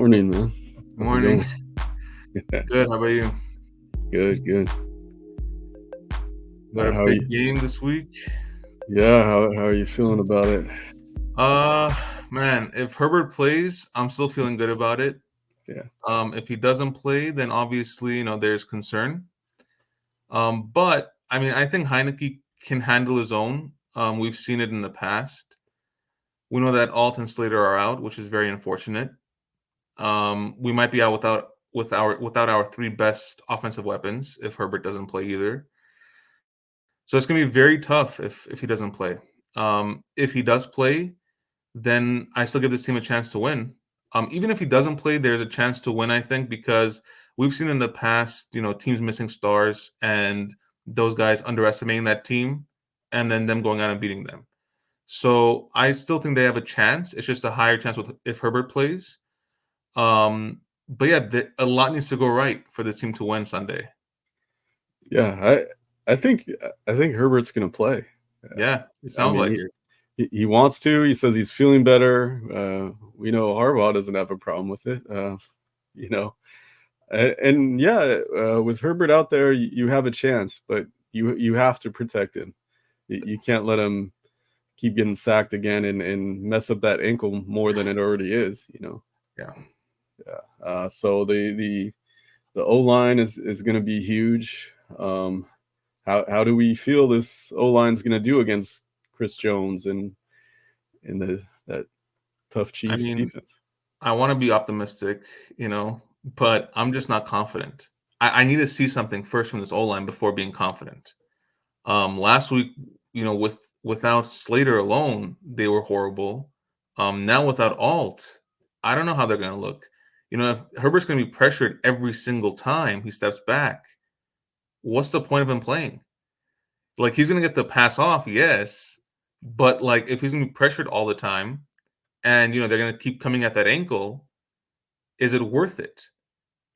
Morning, man. How's it Morning. going? Good. How about you? Good, good. Got a How are you? big game this week. Yeah, how are you feeling about it? Uh, man, if Herbert plays, I'm still feeling good about it. Yeah, If he doesn't play, then obviously, there's concern. But I mean, I think Heineke can handle his own. We've seen it in the past. We know that Alt and Slater are out, which is very unfortunate. We might be out without our three best offensive weapons if Herbert doesn't play either. So it's gonna be very tough if he doesn't play. If he does play, then I still give this team a chance to win. Even if he doesn't play, there's a chance to win, I think, because we've seen in the past, teams missing stars and those guys underestimating that team and then them going out and beating them. So I still think they have a chance. It's just a higher chance with if Herbert plays. But yeah, a lot needs to go right for this team to win Sunday. yeah. I think Herbert's gonna play. Yeah, it I sounds mean, like he it. he wants to. He says he's feeling better. We know Harbaugh doesn't have a problem with it. You know, and yeah, with Herbert out there, you have a chance, but you have to protect him. You can't let him keep getting sacked again and mess up that ankle more than it already is. Yeah. Yeah. So the O line is going to be huge. How do we feel this O line is going to do against Chris Jones and in the that tough I Chiefs mean, defense? I want to be optimistic, but I'm just not confident. I need to see something first from this O line before being confident. Last week, without Slater alone, they were horrible. Now without Alt, I don't know how they're going to look. If Herbert's going to be pressured every single time he steps back, what's the point of him playing? Like he's going to get the pass off, yes, but like if he's going to be pressured all the time, and they're going to keep coming at that ankle, is it worth it?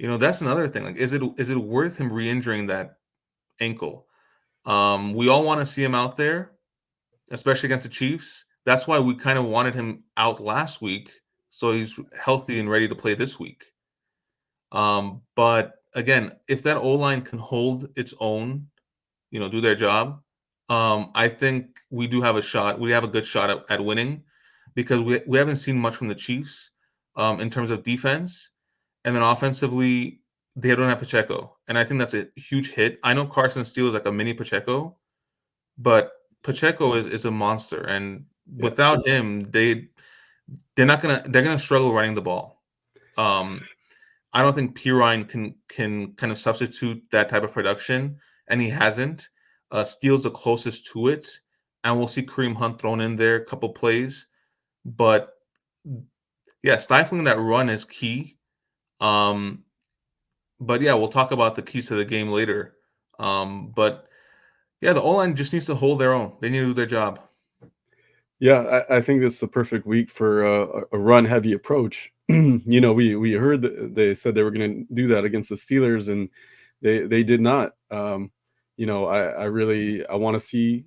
That's another thing. Like, is it worth him re-injuring that ankle? We all want to see him out there, especially against the Chiefs. That's why we kind of wanted him out last week, so he's healthy and ready to play this week. But again, if that O line can hold its own, do their job, I think we do have a shot. We have a good shot at winning because we haven't seen much from the Chiefs in terms of defense. And then offensively, they don't have Pacheco. And I think that's a huge hit. I know Carson Steele is like a mini Pacheco, but Pacheco is a monster. And Yeah, without him, they're gonna struggle running the ball. Um, I don't think Pirine can kind of substitute that type of production, and he hasn't. Steele's the closest to it, and we'll see Kareem Hunt thrown in there a couple plays. But yeah, stifling that run is key. Um, but yeah, we'll talk about the keys to the game later. But yeah, the O line just needs to hold their own. They need to do their job. yeah. I think it's the perfect week for a run heavy approach. We heard that they said they were going to do that against the Steelers, and they did not. I want to see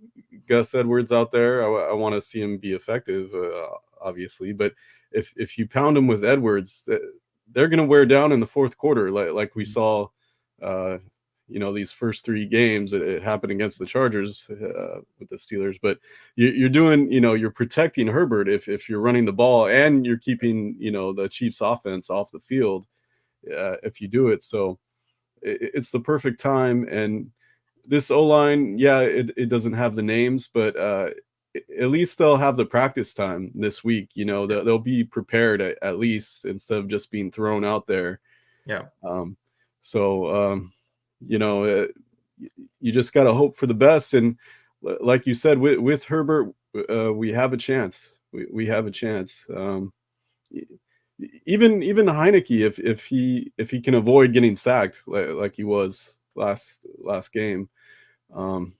Gus Edwards out there. I want to see him be effective, obviously. But if you pound him with Edwards, they're going to wear down in the fourth quarter, like we saw. Uh, these first three games, it happened against the Chargers with the Steelers. But you're doing, you're protecting Herbert if you're running the ball and you're keeping, the Chiefs offense off the field if you do it. So it's the perfect time. And this O line, yeah, it doesn't have the names, but at least they'll have the practice time this week. They'll be prepared at least instead of just being thrown out there. Yeah. Um, so you know, uh, you just got to hope for the best. And like you said, with Herbert, we have a chance. We have a chance. Even Heineke, if he can avoid getting sacked like he was last game, um,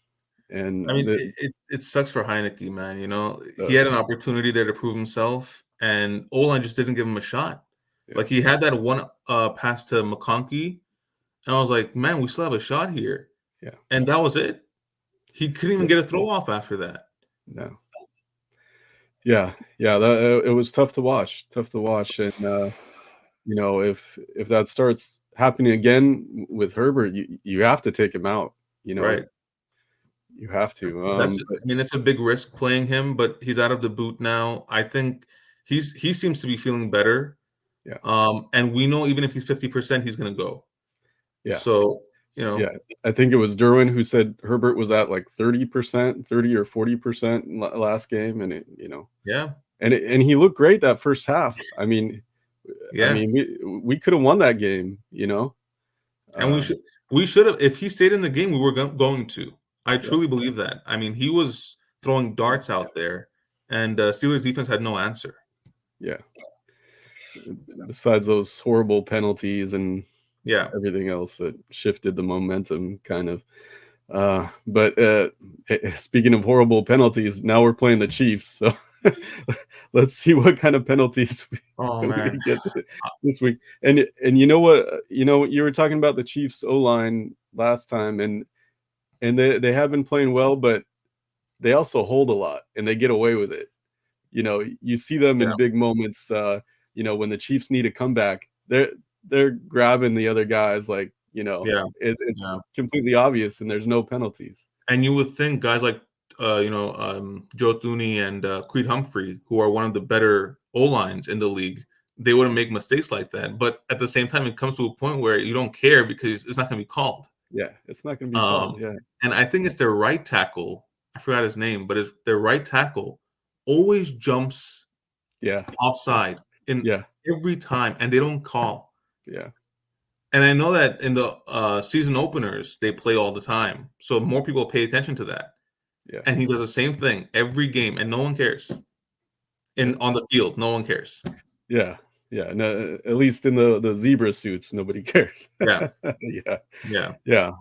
I and mean, that it sucks for Heineke, man. He does. had an opportunity there to prove himself, and O-line just didn't give him a shot. Yeah, Like he had that one pass to McConkey, and I was like, man, we still have a shot here, yeah, and that was it. He couldn't even yeah, get a throw off after that. no, yeah, yeah. It was tough to watch, and You know, if that starts happening again with Herbert, you have to take him out. You know, Right. you have to. That's But I mean, it's a big risk playing him, but he's out of the boot now. I think he seems to be feeling better. yeah, And we know even if he's 50%, he's gonna go. yeah, So, you yeah. know, I think it was Derwin who said Herbert was at like 30%, 30 or 40% last game, and yeah, and he looked great that first half. I yeah. mean, we could have won that game. And Uh, we should have if he stayed in the game, we were going to. I yeah, truly believe that. I mean, he was throwing darts out there, and Steelers defense had no answer. yeah. Besides those horrible penalties and Yeah. everything else that shifted the momentum, kind of. But speaking of horrible penalties, now we're playing the Chiefs, so let's see what kind of penalties Oh we man. get this week. And you know what? You were talking about the Chiefs O line last time, and they have been playing well, but they also hold a lot and they get away with it. You see them Yeah. in big moments. When the Chiefs need a comeback, they're grabbing the other guys like Yeah. Yeah. it's completely obvious, and there's no penalties. And you would think guys like Joe Thuney and Creed Humphrey, who are one of the better O lines in the league, they wouldn't make mistakes like that. But at the same time, it comes to a point where you don't care because it's not going to be called. Yeah, it's not going to be called. Um, Yeah, and I think it's their right tackle. I forgot his name, but it's their right tackle always jumps yeah, yeah, offside in yeah, every time, and they don't call. yeah, And I know that in the season openers, they play all the time, so more people pay attention to that. yeah, And he does the same thing every game, and no one cares. yeah, On the field, no one cares. yeah, yeah. No, at least in the zebra suits, nobody cares. Yeah, Yeah, yeah, yeah.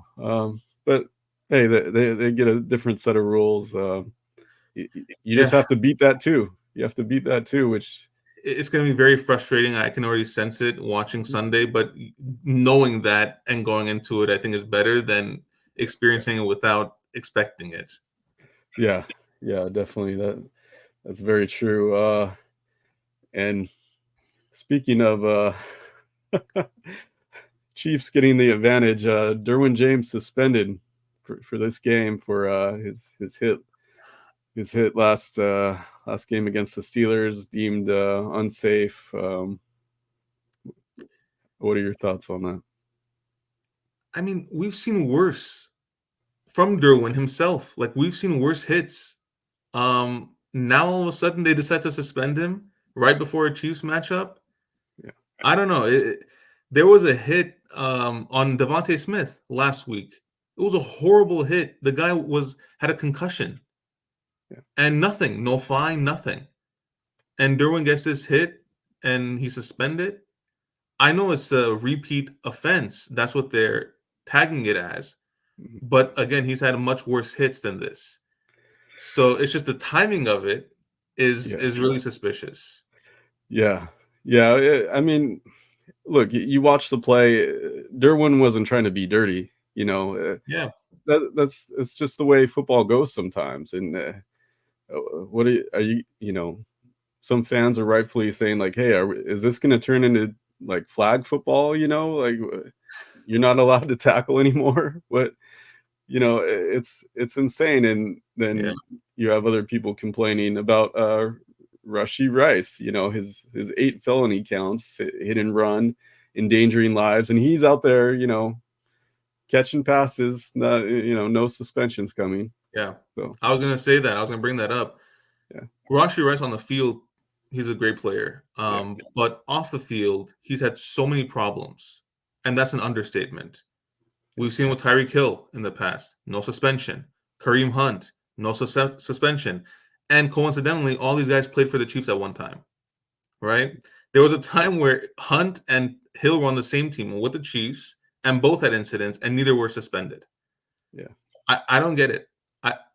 But hey, they get a different set of rules. You just yeah. have to beat that too. You have to beat that too, which It's going to be very frustrating. I can already sense it watching Sunday, but knowing that and going into it, I think is better than experiencing it without expecting it. yeah, yeah, definitely that's very true. And speaking of Chiefs getting the advantage, Derwin James suspended for this game for his hit last game against the Steelers, deemed unsafe. What are your thoughts on that? I mean, we've seen worse from Derwin himself. Like we've seen worse hits. Now all of a sudden they decide to suspend him right before a Chiefs matchup. Yeah, I don't know. There was a hit on Devontae Smith last week. It was a horrible hit. The guy had a concussion yeah, and nothing, no fine, nothing. And Derwin gets this hit and he's suspended. I know it's a repeat offense. That's what they're tagging it as. mhm, But again, he's had much worse hits than this. So it's just the timing of it is yeah, is really suspicious. yeah, yeah. I mean, look, you watch the play. Derwin wasn't trying to be dirty. Yeah, That's it's just the way football goes sometimes. And what are you? Some fans are rightfully saying like, "Hey, is this going to turn into like flag football?" Like you're not allowed to tackle anymore. What it's insane. And yeah, then you have other people complaining about Rushy Rice. His 8 felony counts, hit and run, endangering lives, and he's out there, catching passes. Not no suspensions coming. yeah. So I was gonna say that. I was gonna bring that up. yeah, Rashi Rice on the field, he's a great player. yeah, But off the field, he's had so many problems, and that's an understatement. We've seen with Tyreek Hill in the past, no suspension. Kareem Hunt, no suspension. And coincidentally, all these guys played for the Chiefs at one time, right? There was a time where Hunt and Hill were on the same team with the Chiefs, and both had incidents, and neither were suspended. yeah. I don't get it.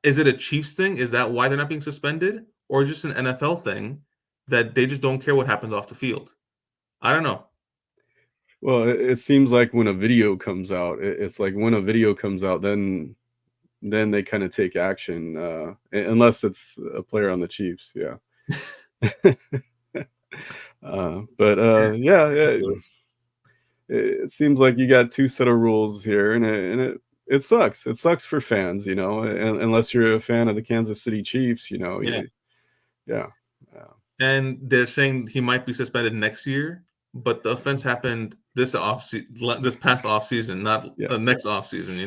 Is it a Chiefs thing? Is that why they're not being suspended? Or just an NFL thing that they just don't care what happens off the field? I don't know. Well, it seems like when a video comes out, it's like when a video comes out, then they kind of take action, unless it's a player on the Chiefs. Yeah. Ridiculous. It seems like you got two set of rules here, and it sucks. It sucks for fans, unless you're a fan of the Kansas City Chiefs, Yeah. Yeah. Yeah. And they're saying he might be suspended next year, but the offense happened this past off season, not Yeah. next off season.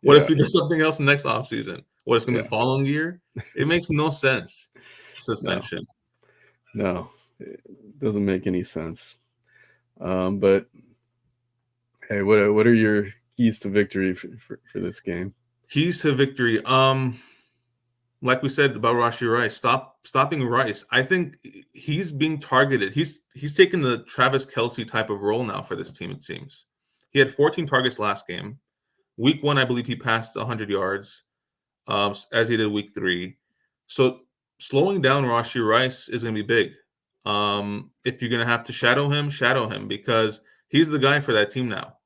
What if Yeah. he does something else next off season? What, it's going to Yeah. be the following year? It makes no sense. No. Suspension. No. It doesn't make any sense. But hey, what are your keys to victory for this game? Keys to victory. Like we said about Rashee Rice, stopping Rice. I think he's being targeted. He's taken the Travis Kelce type of role now for this team. It seems he had 14 targets last game. Week 1, I believe he passed 100 yards, as he did week 3. So slowing down Rashee Rice is going to be big. If you're going to have to shadow him because he's the guy for that team now.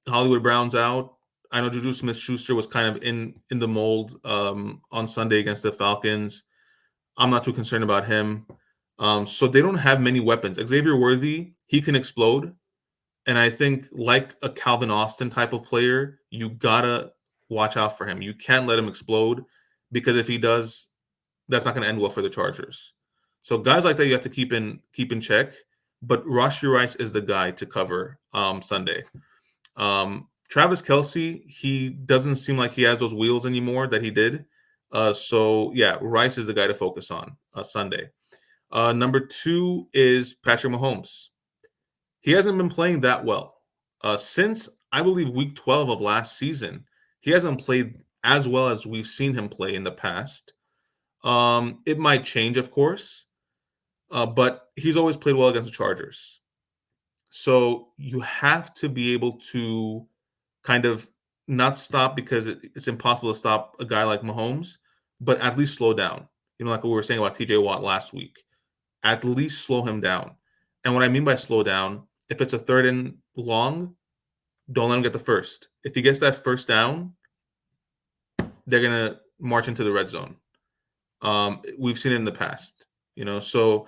Hollywood Brown's out. I know Juju Smith-Schuster was kind of in the mold on Sunday against the Falcons. I'm not too concerned about him. So they don't have many weapons. Xavier Worthy, he can explode. And I think like a Calvin Austin type of player, you got to watch out for him. You can't let him explode because if he does, that's not going to end well for the Chargers. So guys like that you have to keep in check. But Rashee Rice is the guy to cover Sunday. Travis Kelce, he doesn't seem like he has those wheels anymore that he did. So yeah, Rice is the guy to focus on Sunday. Number 2 is Patrick Mahomes. He hasn't been playing that well since I believe week 12 of last season. He hasn't played as well as we've seen him play in the past. It might change, of course, but he's always played well against the Chargers. So you have to be able to kind of not stop because it's impossible to stop a guy like Mahomes, but at least slow down. Like we were saying about TJ Watt last week, at least slow him down. And what I mean by slow down, if it's a 3rd and long, don't let him get the first. If he gets that first down, they're going to march into the red zone. We've seen it in the past, so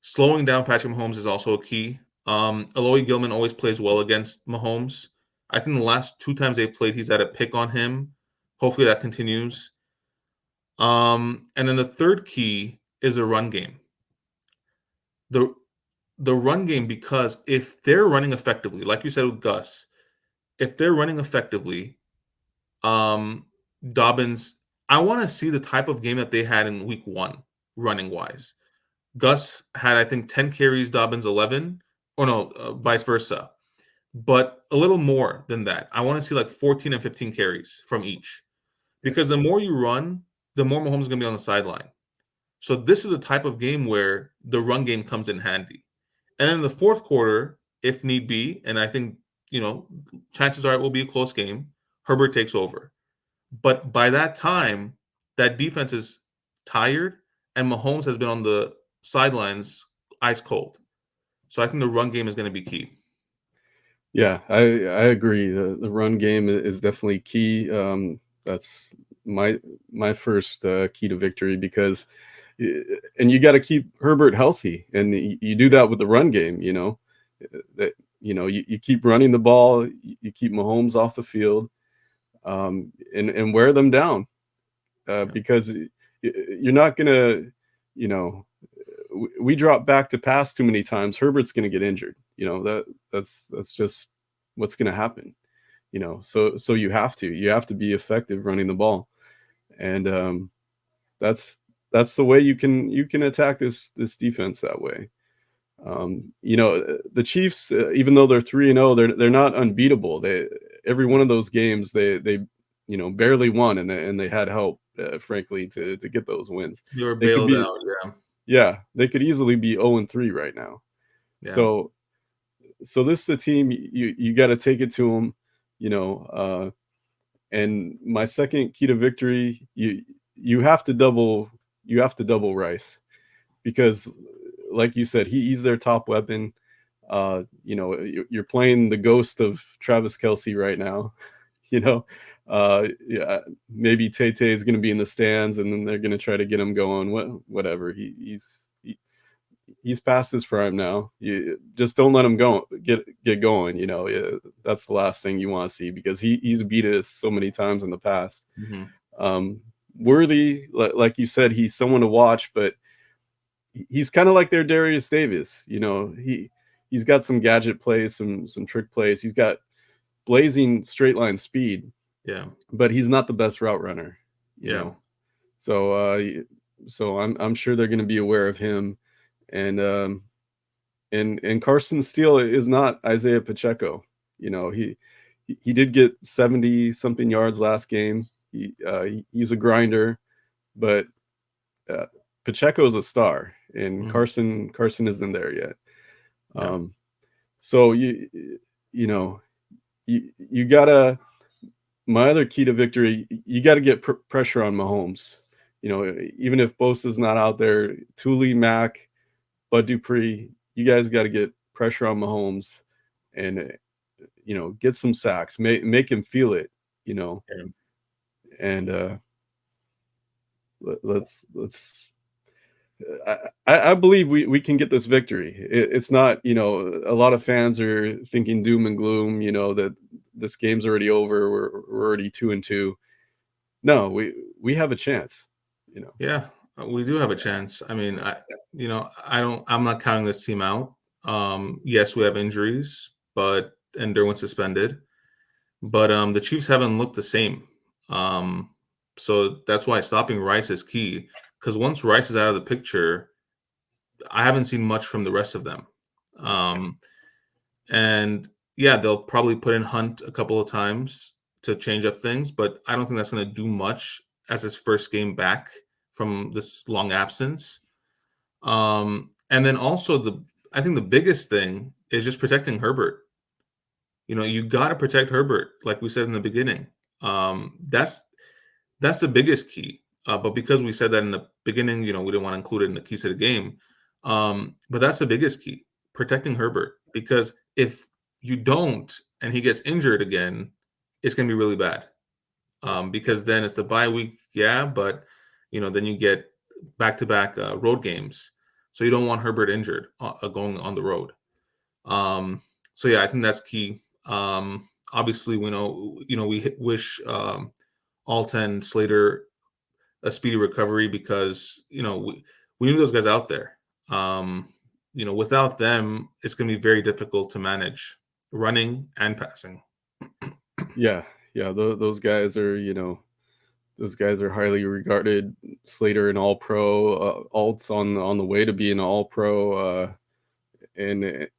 slowing down Patrick Mahomes is also a key. Aloy Gilman always plays well against Mahomes. I think the last 2 times they've played, he's had a pick on him. Hopefully that continues. And then the third key is a run game. The run game, because if they're running effectively, like you said with Gus, if they're running effectively, Dobbins, I want to see the type of game that they had in week 1, running wise. Gus had, I think, 10 carries, Dobbins 11, or no, vice versa. But a little more than that. I want to see like 14 and 15 carries from each. Because the more you run, the more Mahomes is going to be on the sideline. So this is a type of game where the run game comes in handy. And in the fourth quarter, if need be, and I think, chances are it will be a close game, Herbert takes over. But by that time, that defense is tired, and Mahomes has been on the sidelines ice cold. So I think the run game is going to be key. Yeah, I agree. The run game is definitely key. That's my first key to victory because, and you got to keep Herbert healthy, and you do that with the run game. That you keep running the ball, you keep Mahomes off the field, and wear them down, because you're not gonna, we drop back to pass too many times. Herbert's gonna get injured. That's just what's going to happen, so you have to be effective running the ball. And that's the way you can attack this defense that way. The Chiefs, even though they're 3-0, they're not unbeatable. Every one of those games they barely won, and they had help, frankly, to get those wins. They were They could bailed be, out, yeah, they could easily be 0-3 right now. Yeah. So this is a team you got to take it to them, and my second key to victory, you have to double Rice, because like you said, he's their top weapon. You're playing the ghost of Travis Kelce right now. Yeah, maybe Tay Tay is going to be in the stands, and then they're going to try to get him going. Whatever. he's past his prime now. You just don't let him go get going. That's the last thing you want to see, because he's beat us so many times in the past. Mm-hmm. Um, Worthy, like you said, he's someone to watch, but he's kind of like their Darius Davis. He's got some gadget plays, some trick plays. He's got blazing straight line speed, Yeah. but he's not the best route runner. You Yeah. know, so I'm sure they're going to be aware of him, and Carson Steele is not Isaiah Pacheco. He did get 70 something yards last game. He's a grinder, but uh, Pacheco is a star, and Mm-hmm. Carson isn't there yet. Yeah. So you gotta. My other key to victory, you got to get pressure on Mahomes. Even if Bosa's not out there, Thule, Mack, Bud Dupree, you guys got to get pressure on Mahomes, and get some sacks, make him feel it. Yeah. And let's. I believe we can get this victory. It's not, a lot of fans are thinking doom and gloom. That this game's already over. We're already 2-2. No, we have a chance. Yeah, we do have a chance. I mean, I'm not counting this team out. Yes, we have injuries, and Derwin suspended, but the Chiefs haven't looked the same. So that's why stopping Rice is key. Because once Rice is out of the picture, I haven't seen much from the rest of them. And yeah, they'll probably put in Hunt a couple of times to change up things, but I don't think that's going to do much as his first game back from this long absence. And then also I think the biggest thing is just protecting Herbert. You got to protect Herbert, like we said in the beginning. That's the biggest key. But because we said that in the beginning, we didn't want to include it in the keys to the game. But that's the biggest key, protecting Herbert. Because if you don't and he gets injured again, it's going to be really bad. Because then it's the bye week, yeah, but then you get back-to-back road games, so you don't want Herbert injured going on the road. So yeah, I think that's key. Obviously, we know we wish Alton, Slater a speedy recovery, because we need those guys out there. Without them, it's going to be very difficult to manage running and passing. Yeah, yeah. Those guys are, highly regarded. Slater an All Pro, Alt's on the way to be an All Pro, and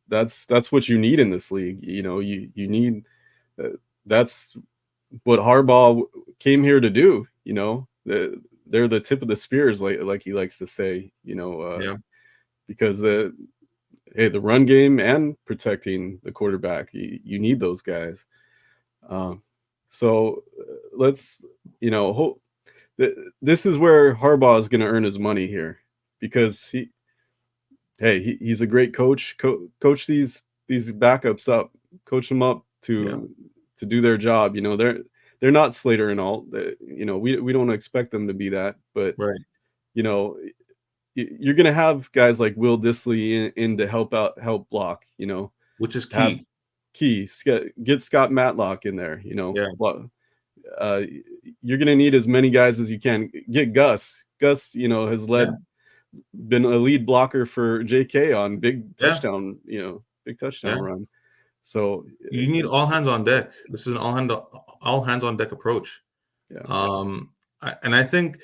that's what you need in this league. You need. That's what Harbaugh came here to do. They're the tip of the spears, like he likes to say. Yeah. Because the run game and protecting the quarterback, you need those guys. So let's, hope this is where Harbaugh is going to earn his money here, because he's a great coach. Coach these backups up, coach them up to do their job. They're not Slater and all. We don't expect them to be that, but Right. You're going to have guys like Will Dissly in to help block. Which is Have key. get Scott Matlock in there. Yeah. You're going to need as many guys as you can. Get Gus. Gus, has been a lead blocker for JK on big touchdown run. So you need all hands on deck. This is an all hands on deck approach. Yeah. And I think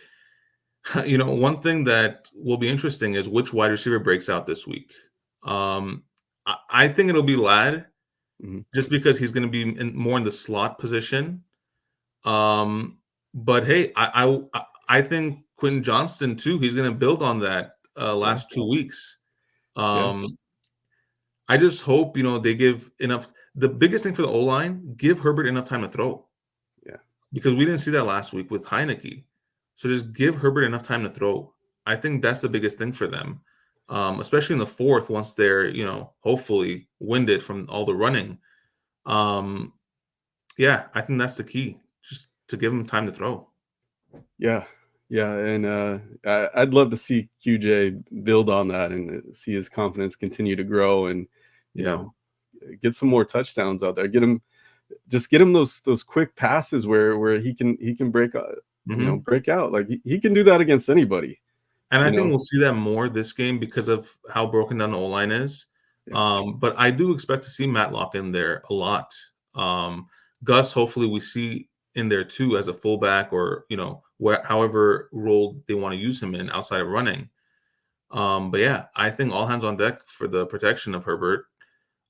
one thing that will be interesting is which wide receiver breaks out this week. I think it'll be Ladd, just because he's going to be more in the slot position. But hey, I think Quentin Johnston too. He's going to build on that last 2 weeks. I just hope they give enough. The biggest thing for the O-line, give Herbert enough time to throw. Yeah. Because we didn't see that last week with Heineke. So just give Herbert enough time to throw. I think that's the biggest thing for them, especially in the fourth, once they're hopefully winded from all the running. Yeah, I think that's the key, just to give them time to throw. Yeah, Yeah, and I'd love to see QJ build on that and see his confidence continue to grow, and you Yeah. know, get some more touchdowns out there. Get him those quick passes where he can Hmm. break out. Like he can do that against anybody. And I You think know, we'll see that more this game because of how broken down the O line is. yeah, But I do expect to see Matlock in there a lot. Um, Gus, hopefully, we see in there too as a fullback or however role they want to use him in outside of running. But yeah, I think all hands on deck for the protection of Herbert.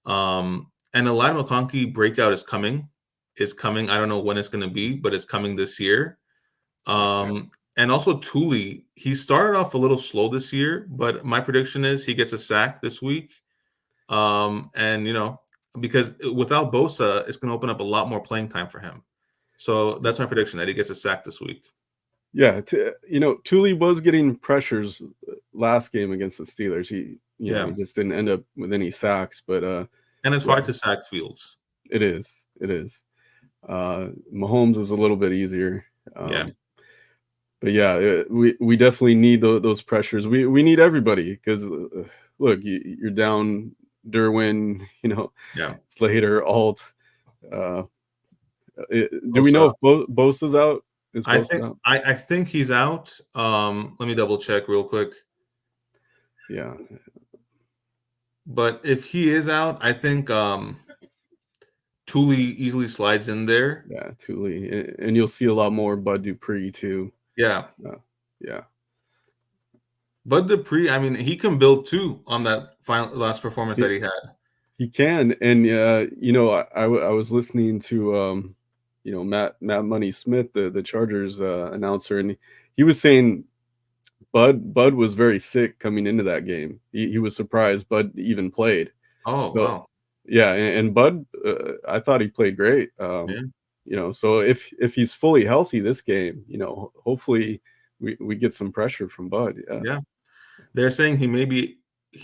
And Elijah McConkey breakout is coming. Is coming. I don't know when it's going to be, but it's coming this year. yeah, And also Thule, he started off a little slow this year, but my prediction is he gets a sack this week. And because without Bosa, it's going to open up a lot more playing time for him. So that's my prediction that he gets a sack this week. yeah. Thule was getting pressures last game against the Steelers. He Yeah, just didn't end up with any sacks, but and it's yeah, hard to sack Fields. it is. It is. Mahomes is a little bit easier. Yeah, But yeah, we definitely need those pressures. We need everybody because look, you're down Derwin, yeah. Slater, Alt. Uh, do we know Bosa, if Bosa's out? Is I Bosa think out? I think he's out. Let me double check real quick. Yeah, But if he is out, I think Thule easily slides in there. yeah, Thule, and you'll see a lot more Bud Dupree too. Yeah. Uh, yeah, Bud Dupree, I mean, he can build too on that final last performance that he, he had. he can, and I was listening to Matt Money Smith, the Chargers announcer, and he was saying Bud was very sick coming into that game. He was surprised Bud even played. Oh, So wow. yeah, and Bud, I thought he played great. Yeah. So if he's fully healthy this game, hopefully we get some pressure from Bud. Yeah, Yeah. They're saying he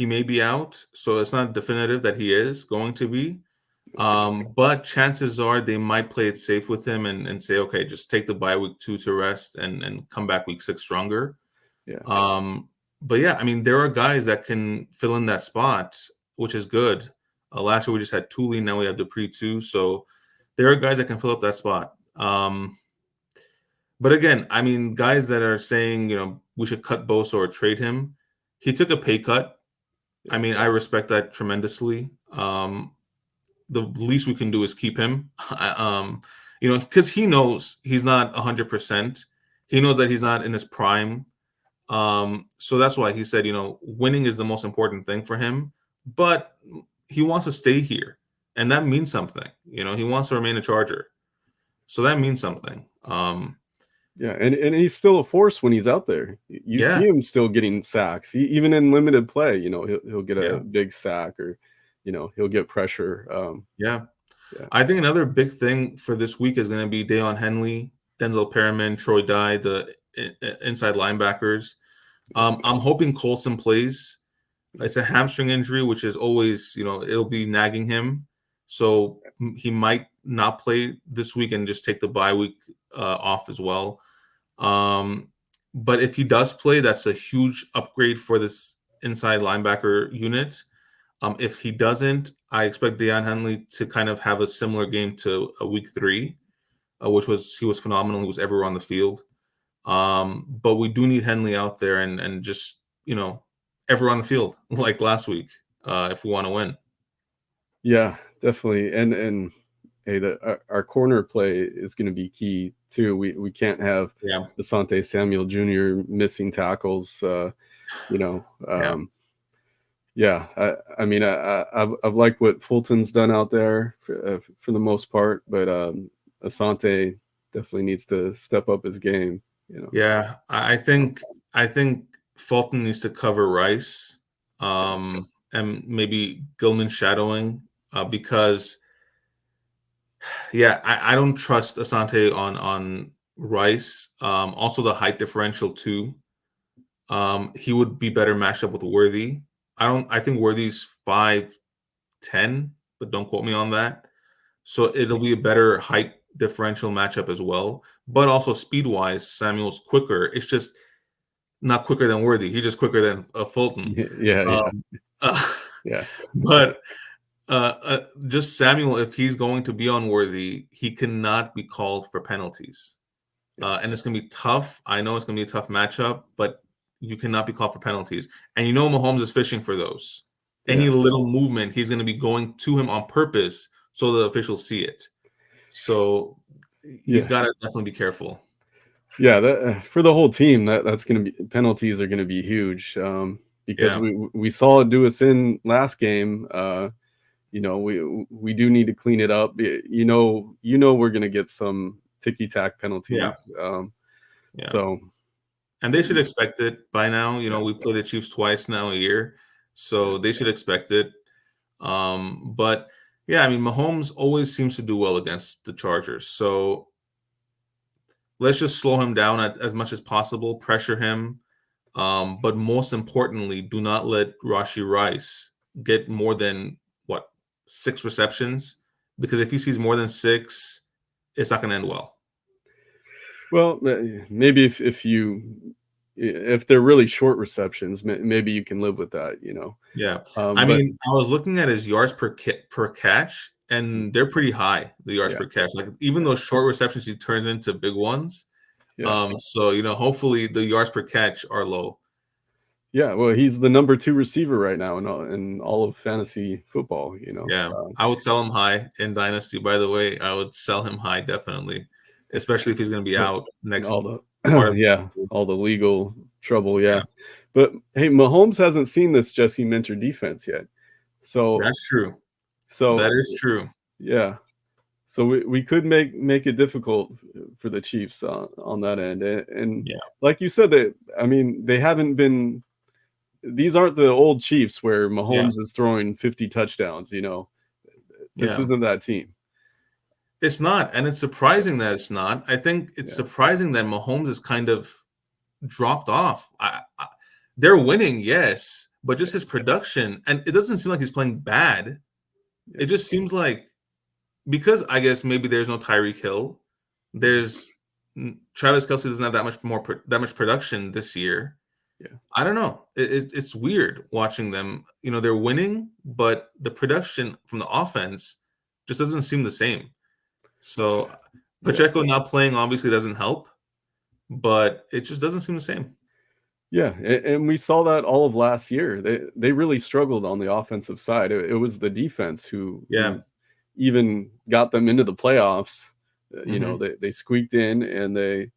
may be out, so it's not definitive that he is going to be. okay, But chances are they might play it safe with him and say, okay, just take the bye week 2 to rest and come back week 6 stronger. yeah, Um, but yeah, I mean, there are guys that can fill in that spot, which is good. Last year we just had Thule, now we have Dupree too. So there are guys that can fill up that spot. But again, I mean, guys that are saying, we should cut Bosa or trade him, he took a pay cut. I yeah, mean, I respect that tremendously. The least we can do is keep him, because he knows he's not 100%. He knows that he's not in his prime. So that's why he said, winning is the most important thing for him, but he wants to stay here, and that means something. He wants to remain a Charger, so that means something. yeah. And he's still a force when he's out there. You Yeah, see him still getting sacks, even in limited play. He'll get a yeah, big sack or he'll get pressure. yeah. Yeah, I think another big thing for this week is going to be Deion Henley, Denzel Perriman, Troy Dye, the inside linebackers. I'm hoping Colson plays. It's a hamstring injury, which is always, it'll be nagging him. So he might not play this week and just take the bye week off as well. Um, but if he does play, that's a huge upgrade for this inside linebacker unit. If he doesn't, I expect Deion Henley to kind of have a similar game to a week 3, which was he was phenomenal. He was everywhere on the field. But we do need Henley out there and just everyone on the field like last week if we want to win. yeah, definitely. And hey, our corner play is going to be key too. We can't have Yeah, Asante Samuel Jr. missing tackles. You know, yeah, yeah. I mean, I've liked what Fulton's done out there for the most part, but Asante definitely needs to step up his game. yeah. I think Fulton needs to cover Rice, Yeah, and maybe Gilman shadowing because yeah, I don't trust Asante on Rice. Also the height differential too. He would be better matched up with Worthy. I think Worthy's 5'10", but don't quote me on that. So it'll be a better height differential matchup as well. But also speed wise, Samuel's quicker. It's just not quicker than Worthy. He's just quicker than Fulton. Yeah, yeah, Um, uh, yeah, but just Samuel, if he's going to be on Worthy, he cannot be called for penalties. yeah, And it's going to be tough. I know it's going to be a tough matchup, but you cannot be called for penalties. And you know Mahomes is fishing for those. Any yeah, little movement, he's going to be going to him on purpose so the officials see it. So he's yeah. got to definitely be careful. Yeah, that for the whole team, that's going to be penalties are going to be huge because Yeah. we saw it do us in last game. We do need to clean it up. We're going to get some ticky tack Yeah. penalties. Yeah. So And they should expect it by now. yeah, We play the Chiefs twice now a year. So they should expect it. But yeah, I mean, Mahomes always seems to do well against the Chargers. So let's just slow him down as much as possible, pressure him. But most importantly, do not let Rashee Rice get more than 6 receptions, because if he sees more than 6, it's not going to end well. well, maybe if they're really short receptions, maybe you can live with that. Yeah, I But mean, I was looking at his yards per catch, and they're pretty high. The yards yeah, per catch, like even those short receptions, he turns into big ones. yeah, So hopefully the yards per catch are low. yeah. Well, he's the number 2 receiver right now in all of fantasy football. Yeah, I would sell him high in Dynasty. By the way, I would sell him high definitely, especially if he's going to be out And all next the part of. yeah, all the legal trouble. Yeah, Yeah, but hey, Mahomes hasn't seen this Jesse Minter defense yet. So that's true. so That is true. yeah. So we could make it difficult for the Chiefs on that end, and Yeah, like you said, they haven't been. These aren't the old Chiefs where yeah, Mahomes is throwing 50 touchdowns. This yeah. isn't that team. It's not, and it's surprising that it's not. I think it's Yeah, surprising that Mahomes has kind of dropped off. They're winning, yes, but just his production, and it doesn't seem like he's playing bad. yeah, It just seems like, because I guess maybe there's no Tyreek Hill, there's Travis Kelce doesn't have that much production this year. yeah, I don't know. It's weird watching them. They're winning, but the production from the offense just doesn't seem the same. So yeah. Pacheco not playing obviously doesn't help, but it just doesn't seem the same. Yeah, and we saw that all of last year. They really struggled on the offensive side. It was the defense Yeah. who even got them into the playoffs. Hmm. They squeaked in and they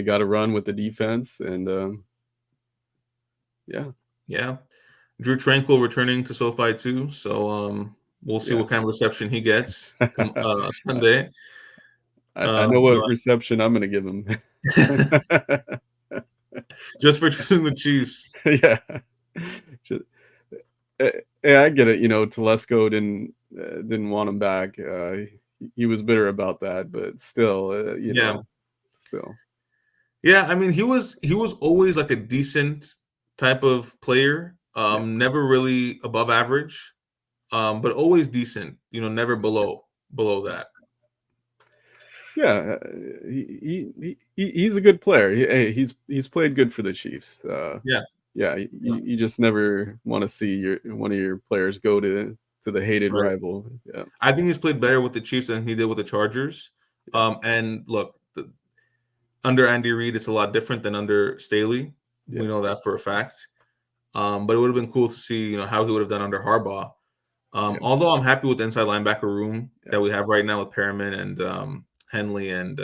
got a run with the defense, and yeah, Yeah. Drew Tranquil returning to SoFi too, so we'll see yeah. what kind of reception he gets I, Sunday. I know what But reception I'm going to give him. just for choosing the Chiefs. Yeah. Just, yeah, I get it. Telesco didn't want him back. He was bitter about that, but still, Yeah. still, Yeah, I mean he was always like a decent type of player. yeah, Never really above average, but always decent, never below that. yeah. He's a good player. He's played good for the Chiefs. Yeah. Yeah, you just never want to see one of your players go to the hated Right. rival. Yeah, I think he's played better with the Chiefs than he did with the Chargers. yeah, And look, under Andy Reid, it's a lot different than under Staley. yeah, We know that for a fact. But it would have been cool to see, how he would have done under Harbaugh. yeah, Although I'm happy with the inside linebacker room yeah. that we have right now with Perriman and Henley and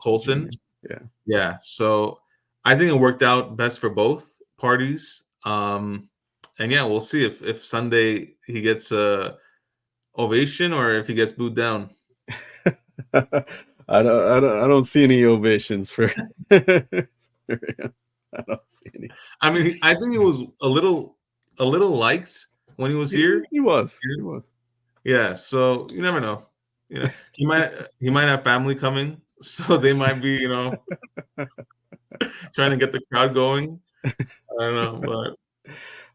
Colson. Yeah. Yeah, so I think it worked out best for both parties. And yeah, we'll see if Sunday he gets a ovation or if he gets booed down. I don't see any ovations for for him. I don't see any. I mean, I think he was a little liked when he was here. He was. He was. Yeah, so you never know. He might have family coming, so they might be trying to get the crowd going. I don't know,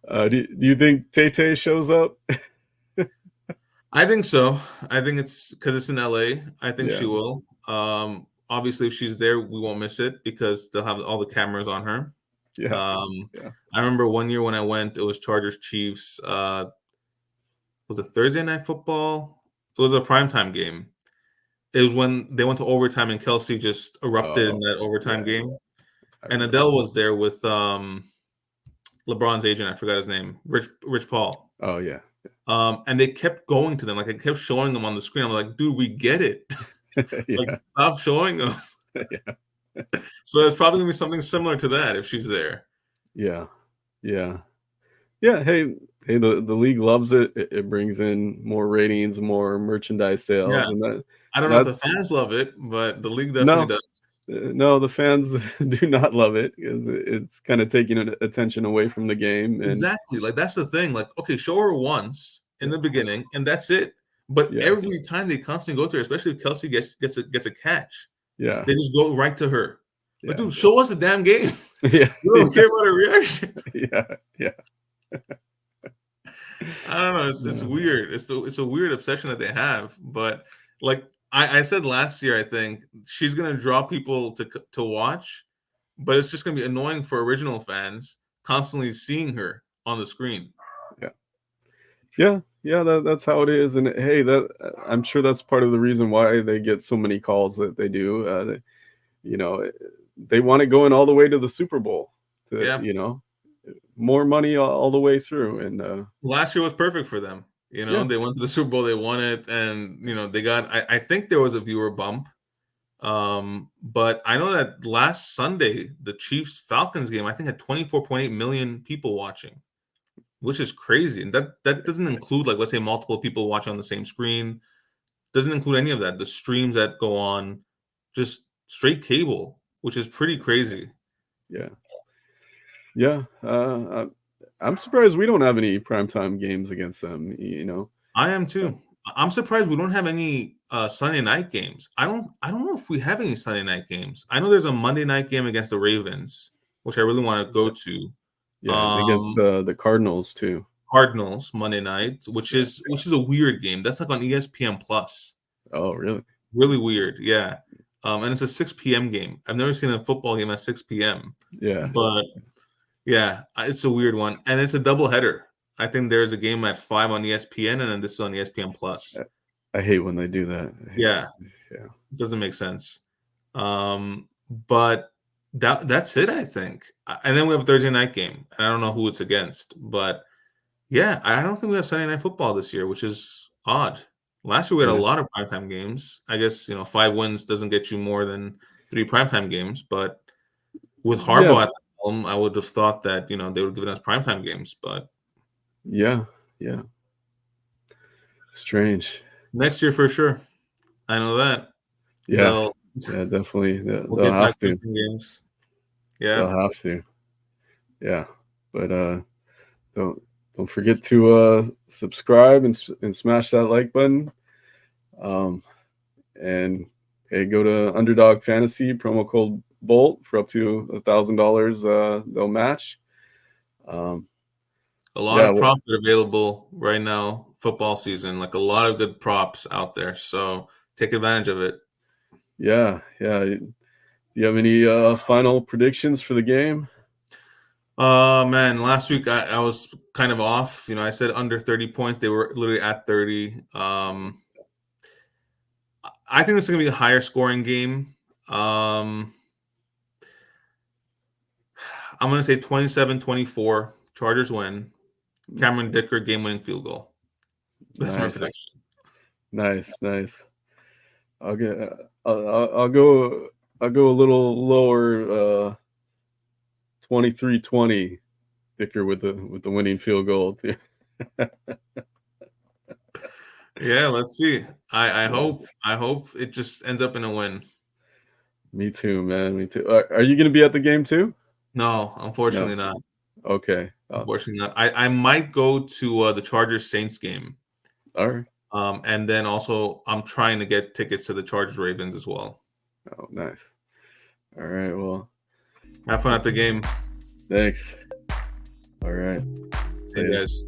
but Do you think Tay Tay shows up? I think so. I think it's because it's in LA. I think she Yeah, will. Obviously, if she's there, we won't miss it because they'll have all the cameras on her. yeah, Um, yeah. I remember one year when I went, it was Chargers Chiefs. Was it Thursday night football? It was a primetime game. It was when they went to overtime and Kelsey just erupted in Oh, that overtime yeah, game. I And remember. Adele was there with LeBron's agent. I forgot his name, Rich Paul. Oh, yeah, And they kept going to them, like they kept showing them on the screen. I'm like, dude, we get it. Like, yeah, stop showing them. yeah, So it's probably gonna be something similar to that if she's there. yeah, yeah, yeah. Hey, the league loves it. It brings in more ratings, more merchandise Yeah. sales, and that I don't know if the that's fans love it, but the league definitely no, does. no. The fans do not love it because it's kind of taking attention away from the game, and Exactly. Like that's the thing. Like, okay, show her once in yeah, the beginning, and that's it. But yeah, every time they constantly go to her, especially if Kelsey gets a catch, yeah, they just go right to her. Like, yeah, dude, show us the damn game. yeah, We don't care about her reaction. yeah, yeah. I don't know. It's No, weird. It's a weird obsession that they have. But like I said last year, I think she's gonna draw people to watch, but it's just gonna be annoying for original fans constantly seeing her on the screen. yeah. Yeah, yeah, that's how it is, and hey, that I'm sure that's part of the reason why they get so many calls that they do. You know, they want it going all the way to the Super Bowl. To Yeah. more money all the way through, and Last year was perfect for them. You know, yeah, they went to the Super Bowl, they won it, and they got I think there was a viewer bump. But I know that last Sunday, the Chiefs Falcons game, I think had 24.8 million people watching, which is crazy. And that doesn't include, like, let's say multiple people watching on the same screen. Doesn't include any of that. The streams that go on, just straight cable, which is pretty crazy. yeah, yeah. I'm surprised we don't have any primetime games against them. I am Uh, too. I'm surprised we don't have any Sunday night games. I don't know if we have any Sunday night games. I know there's a Monday night game against the Ravens, which I really want to go yeah, to. yeah, and against the Cardinals too. Cardinals Monday night, Yeah. which is a weird game. That's like on ESPN Plus. Oh, really? Really weird, yeah. And it's a 6 p.m. game. I've never seen a football game at 6 p.m. Yeah. But yeah, it's a weird one, and it's a double header. I think there's a game at 5 on ESPN, and then this is on ESPN Plus. I hate when they do that. Yeah, Yeah. doesn't make sense. But that's it, I think. And then we have a Thursday night game, and I don't know who it's against, but yeah, I don't think we have Sunday night football this year, which is odd. Last year we had a Yeah. lot of primetime games. I guess 5 wins doesn't get you more than 3 primetime games, but with Yeah. Harbaugh at the helm, I would have thought that they would have given us primetime games. But Yeah. Yeah. Strange. next year for sure, I know that Yeah. they'll Yeah, definitely. we'll They'll get have back to. primetime games. Yeah, They'll have to. Yeah. But don't don't forget to subscribe and smash that like button. Um and hey, go to Underdog Fantasy promo code Bolt for up to $1,000. They'll match. Um, a lot yeah. of props are available right now, football season. Like a lot of good props out there, so take advantage of it. Yeah. Yeah. Do you have any final predictions for the game? Man, last week I was kind of off. I said under 30 points. They were literally at 30. I think this is gonna be a higher scoring game. I'm gonna say 27-24. Chargers win. Cameron Dicker game winning field goal. That's my Nice. prediction. Nice. Nice. I'll get. I'll go. I'll go a little lower. 23-20. Dicker with the winning field goal. Yeah, let's see. I Yeah. hope it just ends up in a win. Me too, man. Me too. Are you going to be at the game too? No, No. unfortunately not. Okay. Unfortunately not. I might go to the Chargers Saints game. All right. And then also I'm trying to get tickets to the Chargers Ravens as well. Oh, nice. All right. Well, Have fun at the game. thanks. All right. See you guys.